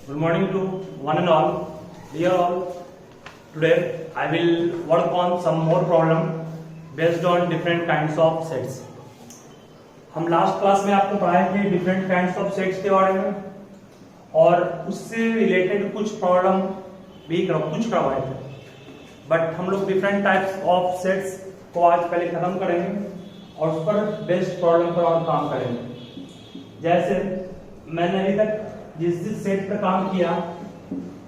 Good morning to one and all. Dear all, today I will work on some more problem based on different kinds of sets. हम last class में आपको पढ़ाए थे different kinds of sets के बारे में और उससे रिलेटेड कुछ प्रॉब्लम भी कुछ करवाए थे, बट हम लोग डिफरेंट टाइप्स ऑफ सेट्स को आज पहले खत्म करेंगे और उस पर बेस्ड प्रॉब्लम पर और काम करेंगे। जैसे मैंने अभी तक जिस सेट पर काम किया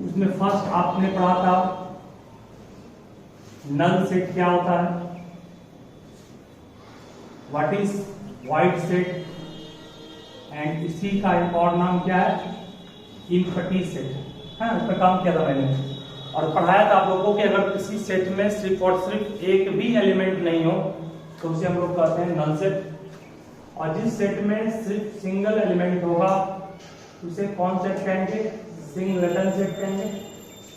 उसमें फर्स्ट आपने पढ़ा था नल सेट क्या होता है, what is wide set, and इसी का एक और नाम क्या है, इम्पटी सेट है। उस पर काम किया था मैंने और पढ़ाया था आप लोगों को कि अगर किसी सेट में सिर्फ और सिर्फ एक भी एलिमेंट नहीं हो तो उसे हम लोग कहते हैं नल सेट, और जिस सेट में सिर्फ सिंगल एलिमेंट होगा उसे कौन सेट कहेंगे, सिंगलेटन सेट कहेंगे।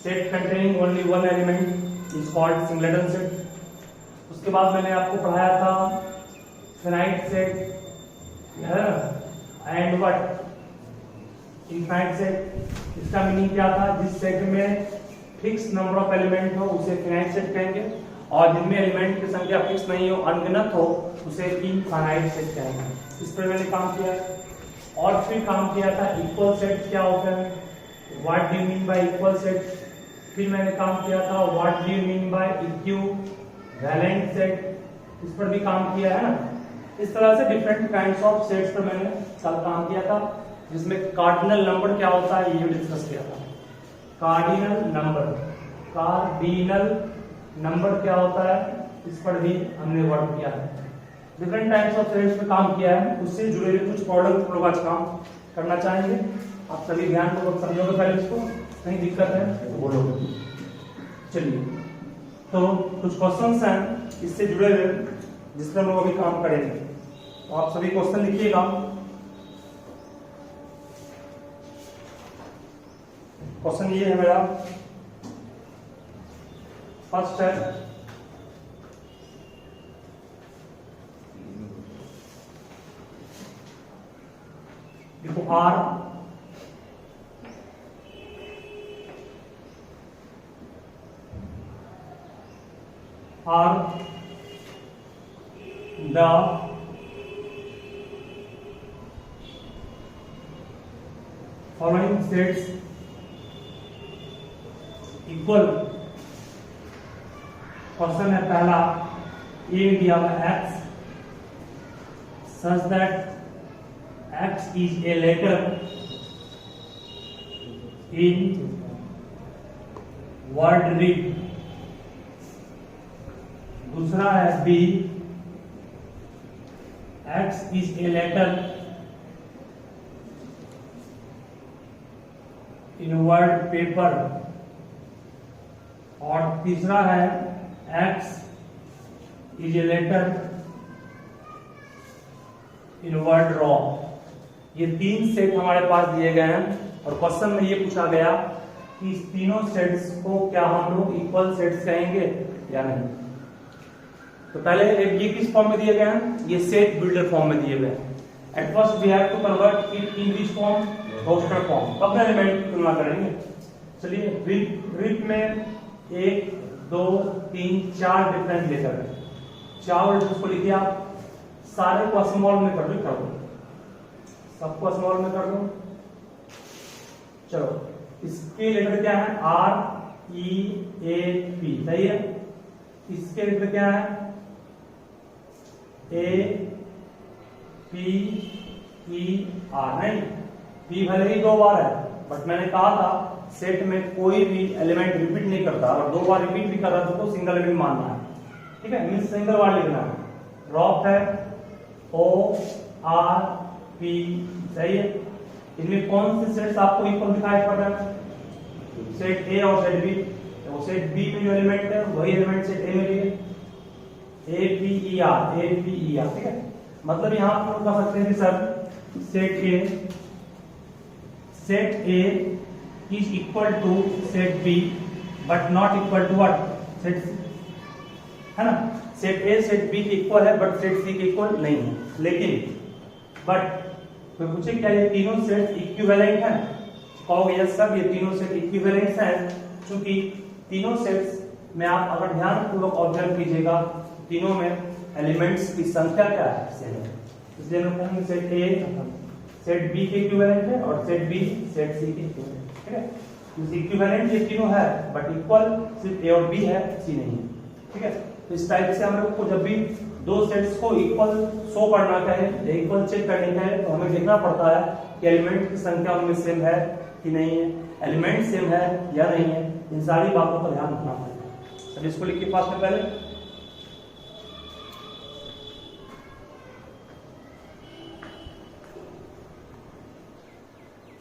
Set containing only one element is called singleton set. उसके बाद मैंने आपको पढ़ाया था finite set and what infinite set. इसका मीनिंग क्या था, जिस सेट में फिक्स नंबर ऑफ एलिमेंट हो उसे फिनाइट सेट कहेंगे और जिनमें एलिमेंट की संख्या फिक्स नहीं हो, अनगिनत हो, उसे इनफाइनाइट सेट कहेंगे। इस पर मैंने काम किया और फिर काम किया था इक्वल सेट क्या होता है, what do you mean y equal set. फिर मैंने काम किया था what do you mean by equivalent set, इस पर भी काम किया है ना। इस तरह से डिफरेंट काइंड्स ऑफ सेट्स पर मैंने कल काम किया था, जिसमें कार्डिनल नंबर क्या होता है ये डिस्कस किया था। कार्डिनल नंबर क्या होता है, इस पर भी हमने वर्क किया है। डिफरेंट टाइप्स ऑफ सेट्स पे काम किया है, उससे जुड़े हुए कुछ प्रॉब्लम हम लोग आज काम करना चाहेंगे। आप सभी ध्यानपूर्वक समझोगे पहले इसको, कहीं दिक्कत है तो बोलोगे। चलिए, तो कुछ क्वेश्चंस हैं इससे जुड़े हुए जिसमें हम लोग अभी काम करेंगे, तो आप सभी क्वेश्चन लिखिएगा। क्वेश्चन ये है मेरा, फर्स्ट है देखो R the following sets equal. Question है पहला, ए दिया हुआ x such that x is a letter in word read। दूसरा है b, x is a letter in word paper। और तीसरा है x is a letter in word raw। ये तीन सेट हमारे पास दिए गए हैं और क्वेश्चन में ये पूछा गया कि इस तीनों सेट्स को क्या हम लोग इक्वल सेट्स कहेंगे या नहीं। तो पहले ये किस फॉर्म में दिए गए हैं, ये सेट बिल्डर फॉर्म में दिए गए हैं। At first we have to convert it in this form, roster form. अब एलिमेंट तुलना करेंगे। चलिए, विथ में 1 2 3 4 डिफरेंट लेटर है, 4 लेटर्स को लिखिए आप, सारे को स्मॉल में कर दो, सबको स्मॉल में कर दो। चलो, इसके लेटर क्या है, R E A P, सही है। इसके लेटर क्या है, A P E R। नहीं, P भले ही 2 बार है, बट मैंने कहा था सेट में कोई भी एलिमेंट रिपीट नहीं करता, और 2 बार रिपीट भी कर रहा था तो सिंगल एलिमेंट मानना है, ठीक है, मींस सिंगल बार लिखना है। ड्रॉप है O R P, सही है। इनमें कौन से सेट्स आपको इक्वल दिखाई पड़ रहा है, सेट A और सेट B। तो सेट B में जो एलिमेंट है वही एलिमेंट सेट A में भी है, A P E R, ठीक है। मतलब यहाँ आप लोग कह सकते हैं कि sir set A is equal to set B but not equal to what, set C, है ना। सेट A सेट B के इक्वल है बट सेट C के इक्वल नहीं है। लेकिन बट तो पूछे क्या ये तीनों सेट इक्विवेलेंट है, कहोगे यस सर ये तीनों सेट इक्विवेलेंट्स हैं, क्योंकि तीनों सेट्स में आप अगर ध्यानपूर्वक ऑब्जर्व कीजिएगा तीनों में एलिमेंट्स की संख्या क्या है, सेम है। इसलिए हम कहेंगे सेट ए सेट बी के इक्विवेलेंट है और सेट बी सेट सी के इक्विवेलेंट, ठीक है। इक्विवेलेंट ये तीनों है बट इक्वल सिर्फ ए और बी है, सी नहीं है, ठीक है। तो इस टाइप से हम लोग को जब भी दो सेट्स को इक्वल शो करना है, इक्वल चेक करनी है, तो हमें देखना पड़ता है कि एलिमेंट की संख्या उनमें सेम है कि नहीं है, एलिमेंट सेम है या नहीं है, इन सारी बातों का ध्यान रखना पड़ेगा। अब इसको लिखिए पास में पहले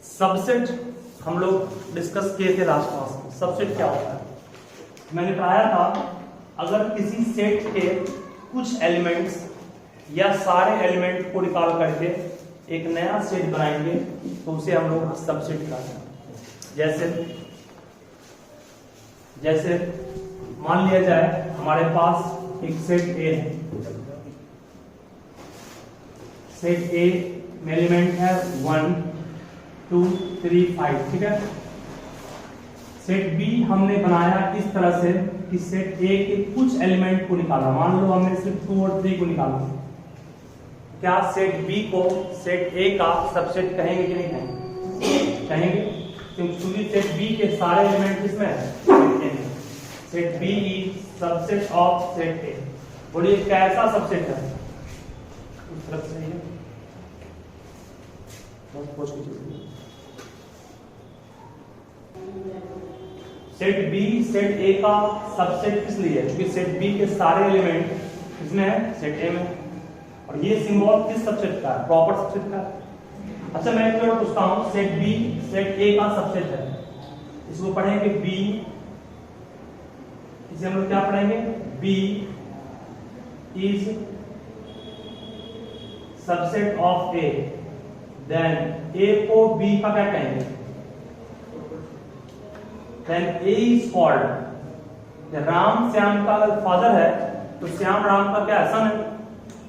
सबसेट हम लोग डिस्कस किए थे लास्ट क्लास में। सबसेट क्या होता है, मैंने बताया था अगर किसी सेट के कुछ एलिमेंट्स या सारे एलिमेंट को निकाल करके एक नया सेट बनाएंगे तो उसे हम लोग सबसेट कहते हैं। जैसे मान लिया जाए हमारे पास एक सेट ए है, सेट ए में एलिमेंट है 1 2 3 5, ठीक है। सेट बी हमने बनाया इस तरह से कि सेट ए के कुछ एलिमेंट को निकाला, मान लो हमने सिर्फ 2 और 3 को निकाला, क्या सेट बी को सेट ए का सबसेट कहेंगे कि नहीं कहेंगे? कहेंगे, क्योंकि सेट बी के सारे एलिमेंट किसमें है, set B is subset of set A. बोलिए कैसा सबसेट है, उस तरफ से है सेट बी सेट ए का सबसेट किस लिए है, क्योंकि सेट बी के सारे एलिमेंट किसमें है, सेट ए में। और ये सिंबल किस सबसेट का है, प्रॉपर सबसेट का है। अच्छा मैं एक बार पूछता हूं, सेट बी सेट ए का सबसेट है, इसको पढ़ेंगे बी, इसे हम लोग क्या पढ़ेंगे, B is subset of A, then A को बी का क्या कहेंगे, then A is called, Ram Shyam का अगर फादर है तो श्याम राम का क्या सन है,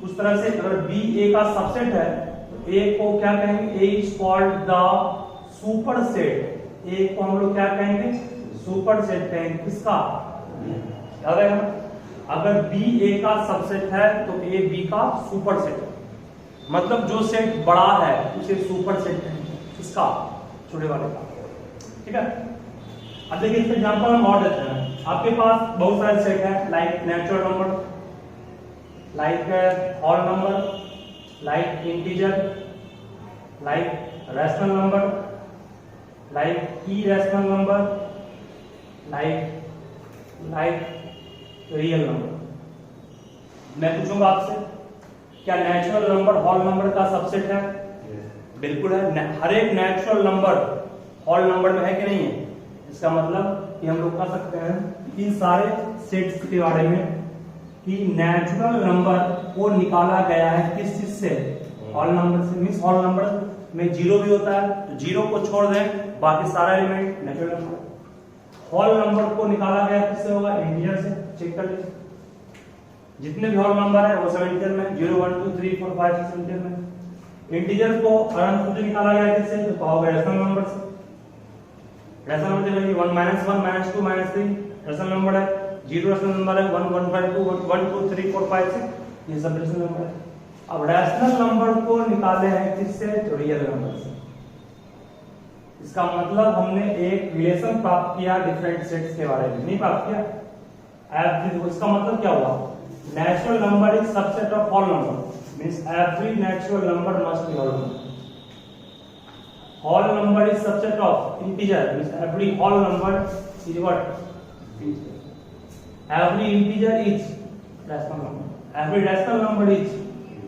उस तरह से अगर B A का सबसेट है तो A को क्या कहेंगे, A is called the super set, A को हम लोग क्या कहेंगे, सुपर सेट कहेंगे, किसका, याद है ना। अगर B A का सबसेट है तो A B का सुपर सेट है, मतलब जो सेट बड़ा है उसे सुपर सेट कहेंगे, किसका, छोटे वाले का, ठीक है। अब देखिए इसका एग्जांपल हम और देते हैं। आपके पास बहुत सारे सेट है, like natural number, like whole number, like integer, like rational number, like irrational number, like real number. मैं पूछूंगा आपसे, क्या नेचुरल नंबर होल नंबर का सबसेट है? बिल्कुल है। हर एक नेचुरल नंबर होल नंबर में है कि नहीं है? इसका मतलब कि हम लोग कह सकते हैं इन सारे सेट्स के बारे में कि नेचुरल नंबर को निकाला गया है किस चीज से, होल नंबर से। मींस होल नंबर में जीरो भी होता है तो जीरो को छोड़ दें बाकी सारा element natural number. Whole number को निकाला गया किससे होगा, इंटीजर से। चेक कर लीजिए जितने भी होल नंबर है वो सब इंटीजर में, 0 1 2 3 4 5 6 इंटीजर में। इंटीजर को अनंत से निकाला गया किससे, तो कहोगे रैशनल नंबर से। रैशनल नंबर देखिए 1 -1 -2 -3 रैशनल नंबर है, 0 रैशनल नंबर है, 1 1 5 2 1 2 3 4 5 6 ये सब रैशनल नंबर है। अब रैशनल नंबर को निकाले हैं किससे, तो रियल नंबर से। इसका मतलब हमने एक रिलेशन प्राप्त किया डिफरेंट सेट्स के बारे में, नहीं प्राप्त किया। इसका मतलब क्या हुआ, natural number is subset of whole number, means every natural number must be whole number. Whole number is subset of integer, means every whole number is what? Every integer is rational number. Every rational number is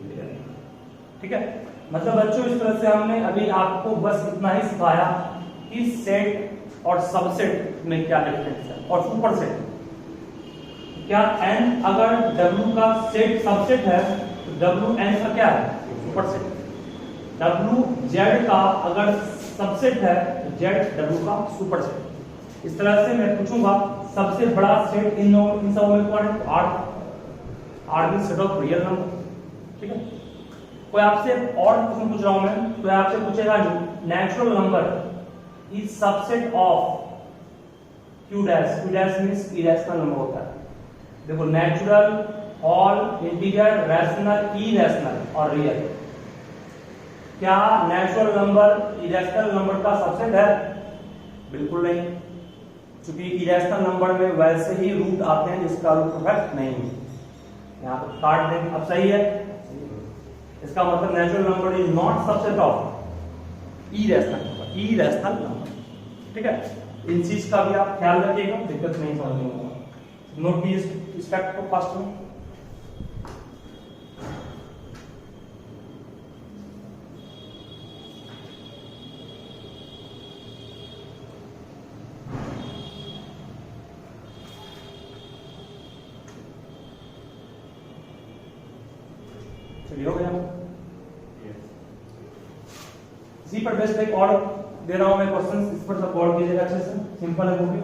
real. ठीक है। मतलब बच्चों इस तरह से हमने अभी आपको बस इतना ही सिखाया कि सेट और सबसेट में क्या डिफरेंस है, और सुपर सेट क्या n अगर w का सेट सबसेट है तो w n का क्या है, सुपर सेट। W Z का अगर सबसेट है तो Z W का सुपर सेट। इस तरह से मैं पूछूंगा सबसे बड़ा सेट इन सब में कौन है, R means set of real number, ठीक है। कोई आपसे और क्वेश्चन पूछ रहा हूं मैं, तो आपसे पूछेगा natural number is subset of Q dash means irrational number होता है। देखो natural, all, integer, rational, irrational और रियल। क्या नेचुरल नंबर इरेशनल नंबर का सबसेट है? बिल्कुल नहीं, क्योंकि इरेशनल नंबर में वैसे ही रूट आते हैं जिसका रूट इफेक्ट नहीं है। यहाँ पर काट देंगे। अब सही है, इसका मतलब natural number is not subset of irrational number. ठीक है, इन चीज का भी आप ख्याल रखिएगा, दिक्कत नहीं समझने होगा। नोट कीजिए इस फैक्ट को फर्स्ट में। चलिए हो गया। इसी पर बेस्ट एक और दे रहा हूं मैं क्वेश्चन, इस पर सब गौर कीजिएगा अच्छे से, सिंपल है वो भी।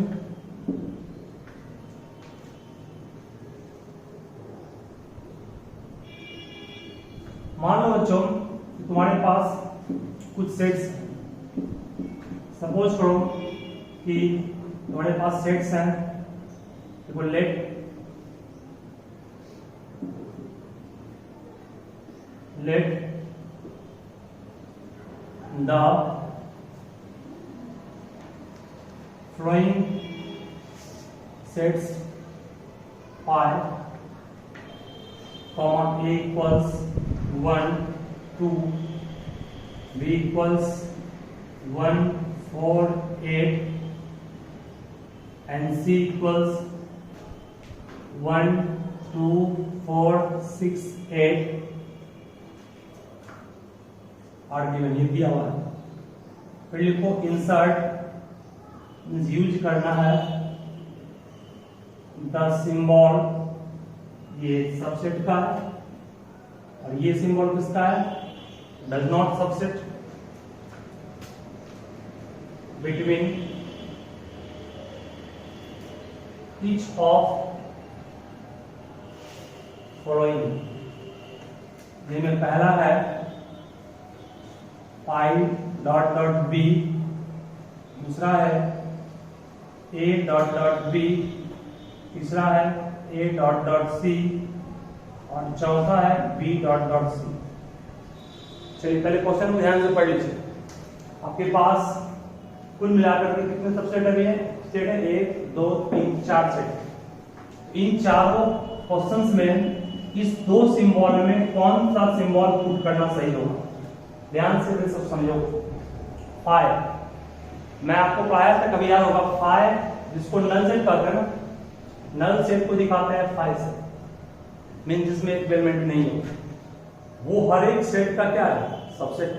मान लो बच्चों तुम्हारे पास कुछ सेट्स, सपोज करो कि तुम्हारे पास सेट्स हैं, देखो late the following sets pi, comma a equals 1 2, b equals 1 4 8 and c equals 1 2 4 6 8 और गिवन ये दिया हुआ है। फिर लिखो इंसर्ट, यूज करना है द सिंबल, ये सबसेट का है और ये सिंबल किसका है? Does not subset between each of following, जिनमें पहला है पाई डॉट डॉट बी, दूसरा है ए डॉट डॉट बी, तीसरा है ए डॉट डॉट सी और चौथा है बी डॉट डॉट सी। चलिए पहले क्वेश्चन को ध्यान से पढ़ लीजिए। आपके पास कुल मिलाकर के कितने सबसेट अभी है? सेट है 1 2 3 4 सेट। इन चारों क्वेश्चंस में इस दो सिंबल में कौन सा सिंबल पुट करना सही होगा? ध्यान से फिर सब समझो। फाइव, मैं आपको पढ़ाया था, कभी याद होगा, फाइव जिसको नल सेट कहते हैं ना, नल सेट को दिखाते हैं फाइव से, मीन जिसमें एक एलिमेंट नहीं है, वो हर एक सेट का क्या है? सबसेट।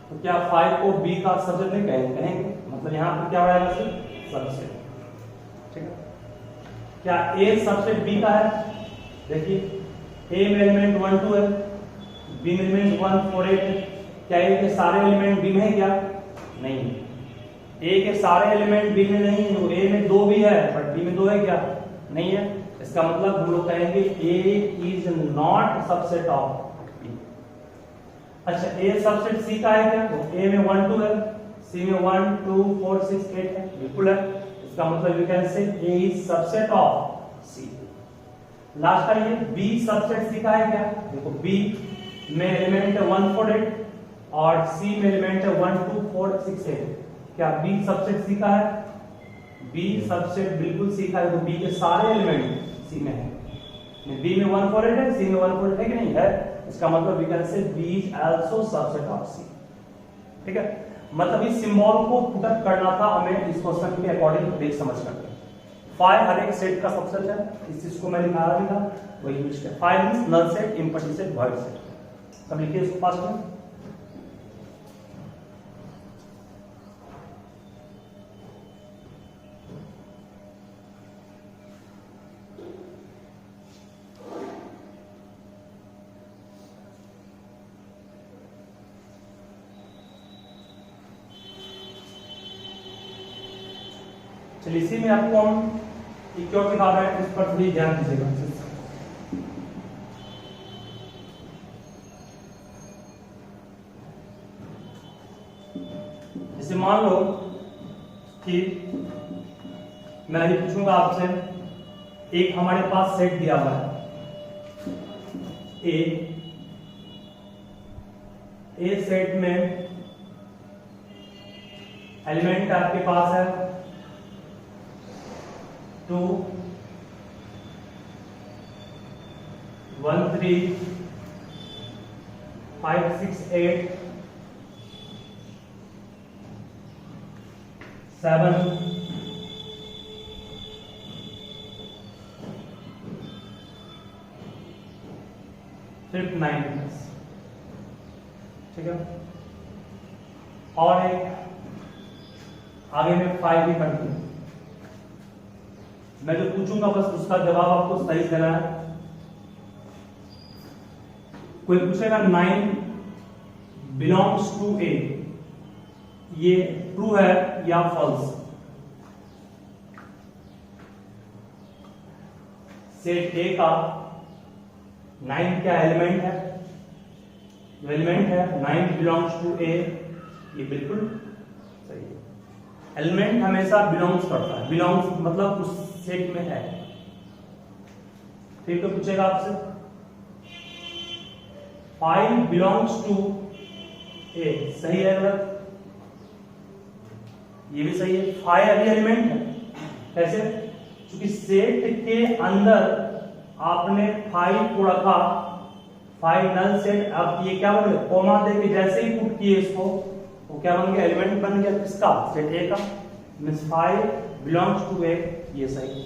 तो क्या फाइव को बी का सबसेट नहीं कहेंगे? मतलब यहाँ पर क्या हो जाएगा? सबसेट। ठीक है, क्या ए सबसेट बी का है? देखिए ए में एलिमेंट 1 2 है, बी में एलिमेंट 1 4 8 है। क्या ए के सारे एलिमेंट बी में है क्या? नहीं। ए के सारे एलिमेंट बी में नहीं है, ए में 2 भी है बट बी में 2 है क्या? नहीं है। इसका मतलब हम लोग कहेंगे A is not subset of B. अच्छा, ए सबसेट सी का है क्या? तो ए में 1 2 है, सी में 1 2 4 6 8 है, बिल्कुल है। इसका मतलब you can say A is subset of C. Last का ये बी सबसेट सी का है क्या? देखो बी में एलिमेंट है 1 4 8 और सी में एलिमेंट है 1 2 4 6 8। क्या बी सबसेट सी का है? बी सबसेट बिल्कुल सी का है, तो बी के सारे एलिमेंट सी में है। बी में 1 4 8 है, सी में 1 4 8 है कि नहीं है? इसका मतलब we can say B is also subset of C. ठीक है, मतलब इस सिंबल को पुटअप करना था हमें इस क्वेश्चन के अकॉर्डिंग देख समझ कर। फाइव हर एक सेट का सबसेट है, इस चीज को मैं लिखा भी था, वही यूज किया। Five means null set, empty set, void set. सब लिखिए इसको फास्ट में। चलिए इसी में आपको हम क्यों दिखा रहे हैं, इस पर थोड़ी ध्यान दीजिएगा। जैसे लो कि मैं अभी पूछूंगा आपसे, एक हमारे पास सेट दिया हुआ है ए सेट में एलिमेंट आपके पास है 2 1 3 5 6 8 7 फिर 9, ठीक है। और एक आगे में 5 भी कर दूं, मैं जो पूछूंगा बस उसका जवाब आपको सही देना है। कोई पूछेगा 9 बिलोंग्स टू ए, ये ट्रू है या फॉल्स? सेट ए का 9 क्या एलिमेंट है? जो एलिमेंट है 9 बिलोंग्स टू ए, ये बिल्कुल सही है। एलिमेंट हमेशा बिलोंग्स करता है, बिलोंग्स मतलब उस सेट में है। ठीक है, पूछेगा आपसे 5 बिलोंग्स टू ए, सही है गलत? ये भी सही है, 5 अभी एलिमेंट है। कैसे? क्योंकि सेट के अंदर आपने 5 को रखा, 5 नल सेट। अब ये क्या बन गया? कॉमा देके जैसे ही पुट किए इसको, वो क्या बन गया? एलिमेंट बन गया किसका? सेट ए का। मींस 5 बिलोंग्स टू ए, ये सही।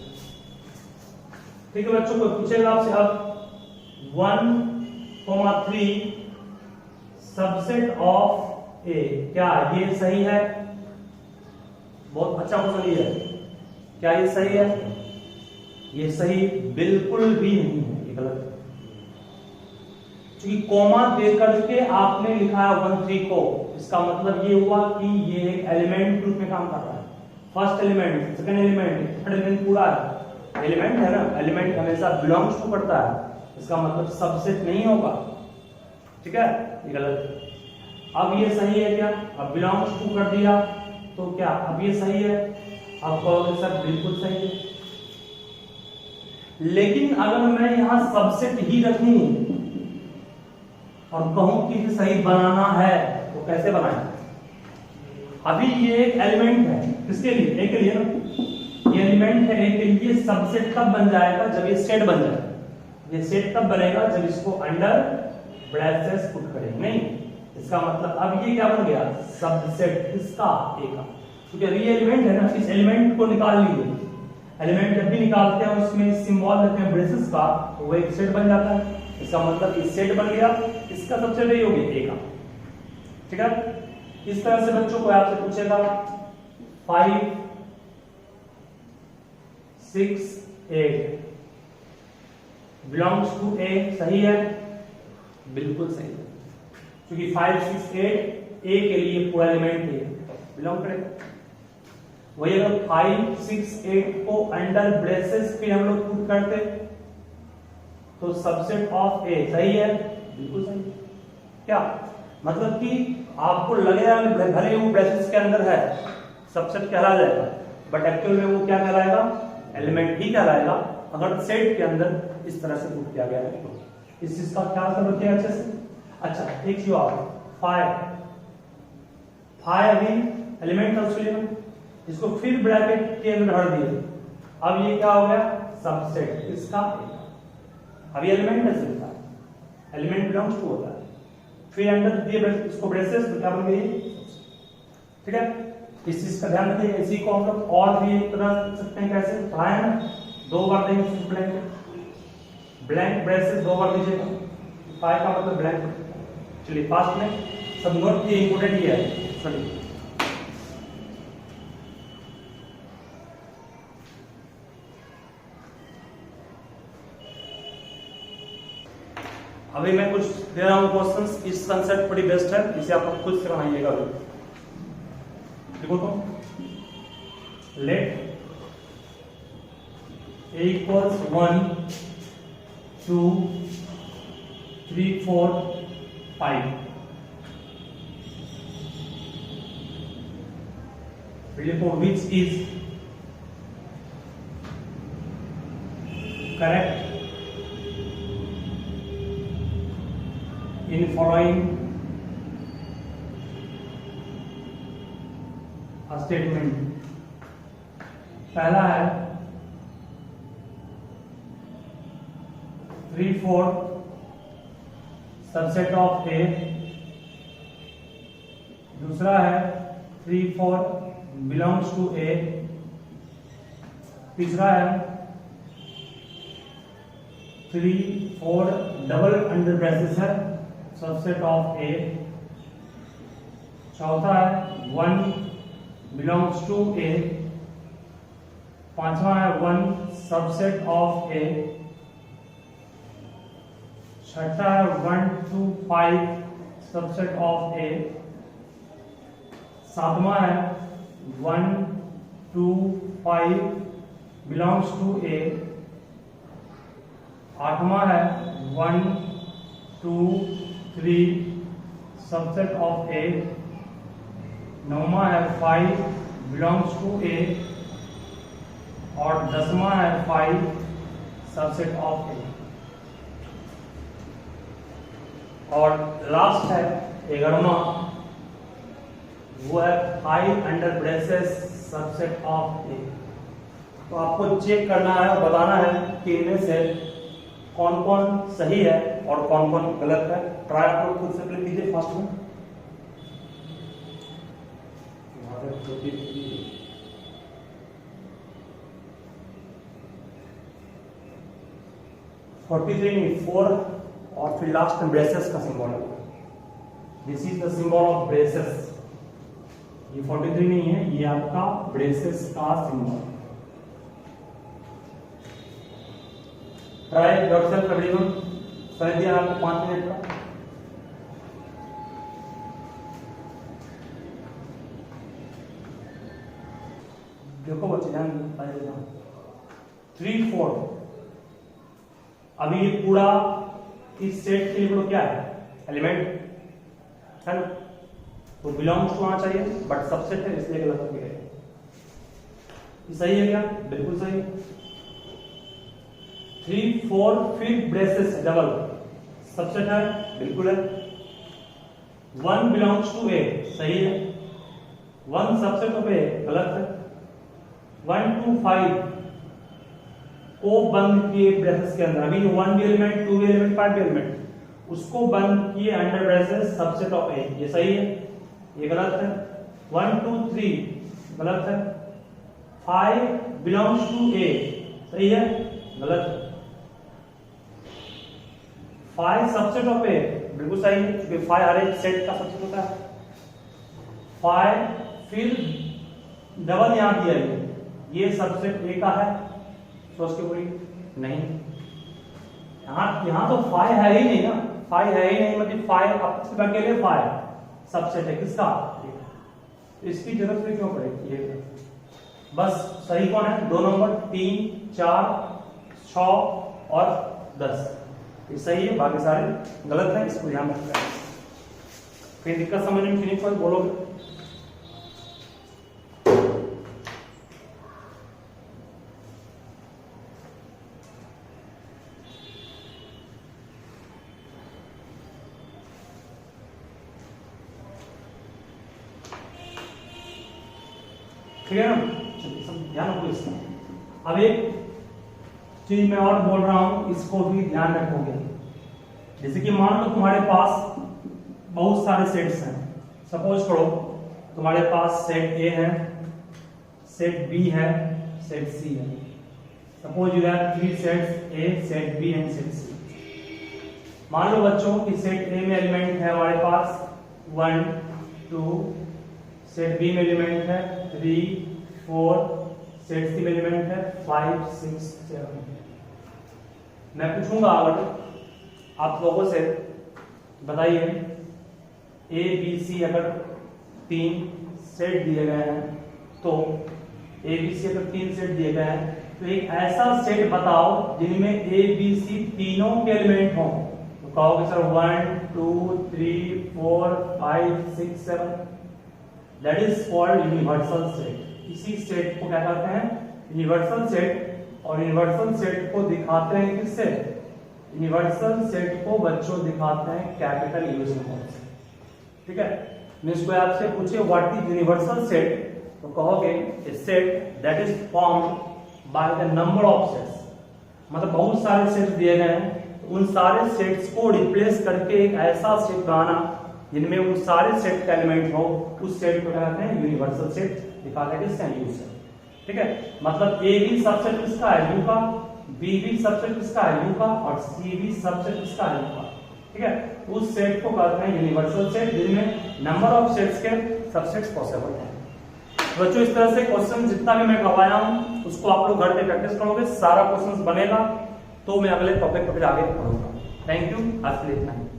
ठीक है बच्चों, को पूछेगा आपसे अब 1, 3 सबसेट ऑफ ए, क्या ये सही है? बहुत अच्छा क्वेश्चन ये है, क्या ये सही है? ये सही बिल्कुल भी नहीं है, ये गलत है। क्योंकि कॉमा दे करके आपने लिखा है 1 3 को, इसका मतलब ये हुआ कि ये एक एलिमेंट रूप में काम कर रहा है। First element, second element, third element पूरा एलिमेंट है ना। एलिमेंट हमेशा बिलोंग्स टू करता है, इसका मतलब सबसेट नहीं होगा। ठीक है, ये गलत है। अब ये सही है क्या? अब बिलोंग्स टू कर दिया तो क्या अब ये सही है? आप कहोगे सर बिल्कुल सही है। लेकिन अगर मैं यहां सबसेट ही रखूं और कहूं कि इसे सही बनाना है तो कैसे बनाएं? अभी ये एक एलिमेंट है, किसके लिए? ए के लिए ना। ये एलिमेंट है ए के लिए, सबसेट कब बन जाएगा? जब ये सेट बन जाए। ये सेट कब बनेगा? जब इसको अंडर ब्रैकेट्स पुट करेंगे। नहीं, इसका मतलब अब ये क्या बन गया? सबसेट किसका? ए का। क्योंकि अभी ये एलिमेंट है ना, इस एलिमेंट को निकाल लीजिए। एलिमेंट जब भी निकालते हैं उसमें सिंबल लेते हैं ब्रेसेस का, तो वो एक सेट बन जाता है। इसका मतलब इस सेट बन गया, इसका सबसेट यही हो गया ए का। ठीक है, इस तरह से बच्चों को आपसे पूछेगा 5 6 8 बिलोंग्स टू ए, सही है? बिल्कुल सही है, क्योंकि 5 6 8 ए के लिए पूरा एलिमेंट बिलोंग करेगा। वही अगर 5 6 8 को अंडर ब्रेसेस पे हम लोग पुट करते तो सबसेट ऑफ ए, सही है? बिल्कुल सही। क्या मतलब कि आपको लगेगा भले वो ब्रेसेस के अंदर है, सबसेट कहला जाएगा, बट एक्चुअल में वो क्या कहलाएगा? एलिमेंट ही कहलाएगा, अगर सेट के अंदर इस तरह से पुट किया गया है। इस चीज का ख्याल कर रखिए अच्छे से। अच्छा, एक चीज और, 5 अभी एलिमेंट था उसके लिए, इसको फिर ब्रैकेट के अंदर भर दिए। अब ये क्या हो गया? सबसेट इसका। अब ये एलिमेंट है, सिर्फ एलिमेंट बिलोंग्स टू होता है, फिर अंडर दिए इसको ब्रेसेस, तो क्या बन गई? ठीक है, इस चीज का ध्यान रखिए। इसी को हम लोग और भी एक तरह कर सकते हैं, कैसे पढ़ाया है ना, 2 बार देंगे ब्लैंक ब्रेसेस, 2 बार दीजिएगा। 5 का मतलब ब्लैंक। चलिए फास्ट में सब नोट किए, इंपोर्टेंट ही है। चलिए अभी मैं कुछ दे रहा हूं क्वेश्चंस। इस कंसेप्ट बड़ी बेस्ट है, इसे आप खुद से बनाइएगा। देखो तो, लेट a equals 1 2 3 4 5। लिखो which is correct in following statement. पहला है 3/4 सबसेट ऑफ ए, दूसरा है 3/4 बिलोंग्स टू ए, तीसरा है 3/4 डबल अंडर ब्रैकेट है सबसेट ऑफ ए, चौथा है 1 बिलोंग्स टू ए, पांचवा है 1 सबसेट ऑफ ए, छठा है 1 to 5 सबसेट ऑफ ए, सातवां है 1 to 5 बिलोंग्स टू ए, आठवां है 1 2 3 सबसेट ऑफ ए, नौवां है 5 बिलोंग्स टू ए, और 10वां है 5 सबसेट ऑफ ए, और लास्ट है 11वां, वो है 5 अंडर ब्रेसेस सबसेट ऑफ ए। तो आपको चेक करना है और बताना है कि इनमें से कौन कौन सही है और कौन कौन गलत है। ट्राई आप लोग खुद से क्लिक कीजिए फास्ट में। 43 नहीं 4 और फिर लास्ट में ब्रेसेस का सिंबल है। This is the symbol of braces. ये 43 नहीं है, ये आपका ब्रेसेस का सिंबल। Try yourself everyone. समय दिया आपको 5 मिनट का। देखो बच्चे ध्यान देना 3/4। अभी ये पूरा इस सेट के लिए क्या है, एलिमेंट है ना, तो बिलोंग्स टू आना चाहिए, बट सबसेट है इसलिए गलत हो गया। ये सही है क्या? बिल्कुल सही। 3/4 फिर ब्रेसेस डबल सबसेट है, बिल्कुल है। 1 बिलोंग्स टू ए सही है। 1 सबसेट ऑफ ए गलत है। 1 to 5 को बंद किए ब्रेसेस के अंदर, अभी 1 भी एलिमेंट, 2 भी एलिमेंट, 5 भी एलिमेंट, उसको बंद किए अंडर ब्रेसेस सबसेट ऑफ ए, ये सही है, ये गलत है। 1 2 3 गलत है। 5 बिलोंग्स टू ए सही है, गलत है। 5 सबसेट ऑफ ए बिल्कुल सही है, क्योंकि 5 हर एक सेट का सबसेट होता है। 5 फिर डबल यहां दिया है, ये सबसेट ए का है, सोच के बोली नहीं, यहां तो 5 है ही नहीं ना, 5 है ही नहीं, मतलब 5 अब अकेले 5 सबसेट है किसका, इसकी जरूरत भी क्यों पड़ेगी। ये बस सही कौन है, 2 नंबर 3 4 6 और 10, ये सही है, बाकी सारे गलत है, इसको ध्यान रखना है। कहीं दिक्कत समझने में फिनिश बोलोगे। ठीक है ना, सब ध्यान रखो इसका। अब एक चीज मैं और बोल रहा हूं, इसको भी ध्यान रखोगे। जैसे कि मान लो तुम्हारे पास बहुत सारे सेट्स हैं, सपोज करो तुम्हारे पास सेट ए है, सेट बी है, सेट सी है। Suppose you have 3 sets A, set B and set C. मान लो बच्चों कि सेट ए में एलिमेंट है हमारे पास 1 2, सेट बी में एलिमेंट है 3 4, सेट सी में एलिमेंट है 5 6 7। मैं पूछूंगा अगर आप लोगों से, बताइए ए बी सी अगर 3 सेट दिए गए हैं, तो ए बी सी अगर 3 सेट दिए गए हैं, तो एक ऐसा सेट बताओ जिनमें ए बी सी तीनों के एलिमेंट हों। तो कहोगे sir 1 2 3 4 5 6 7। That is called universal set. इसी सेट को क्या कहते हैं? Universal set. और यूनिवर्सल सेट को दिखाते हैं किससे? यूनिवर्सल सेट को बच्चों दिखाते हैं कैपिटल यू सिंबल से। ठीक है, मींस कोई आपसे पूछे व्हाट इज यूनिवर्सल सेट, तो कहोगे A set that is formed by the number of sets. मतलब बहुत सारे सेट्स दिए गए हैं, उन सारे सेट्स को रिप्लेस करके एक ऐसा सेट बनाना जिनमें उन सारे सेट का एलिमेंट हो, उस सेट को कहते हैं यूनिवर्सल सेट। दिखाते हैं किससे? यू से। ठीक है, मतलब ए भी सबसेट किसका है? यू का, बी भी सबसेट किसका है? यू का, और सी भी सबसेट किसका है? यू का। ठीक है, उस सेट को कहते हैं यूनिवर्सल सेट जिनमें नंबर ऑफ सेट्स के सबसेट्स पॉसिबल हैं। बच्चों इस तरह से क्वेश्चन जितना भी मैं करवाया हूं उसको आप लोग घर पे प्रैक्टिस करोगे, सारा क्वेश्चन बनेगा, तो मैं अगले टॉपिक पर आगे पढ़ूंगा। थैंक यू, आज के लिए इतना ही।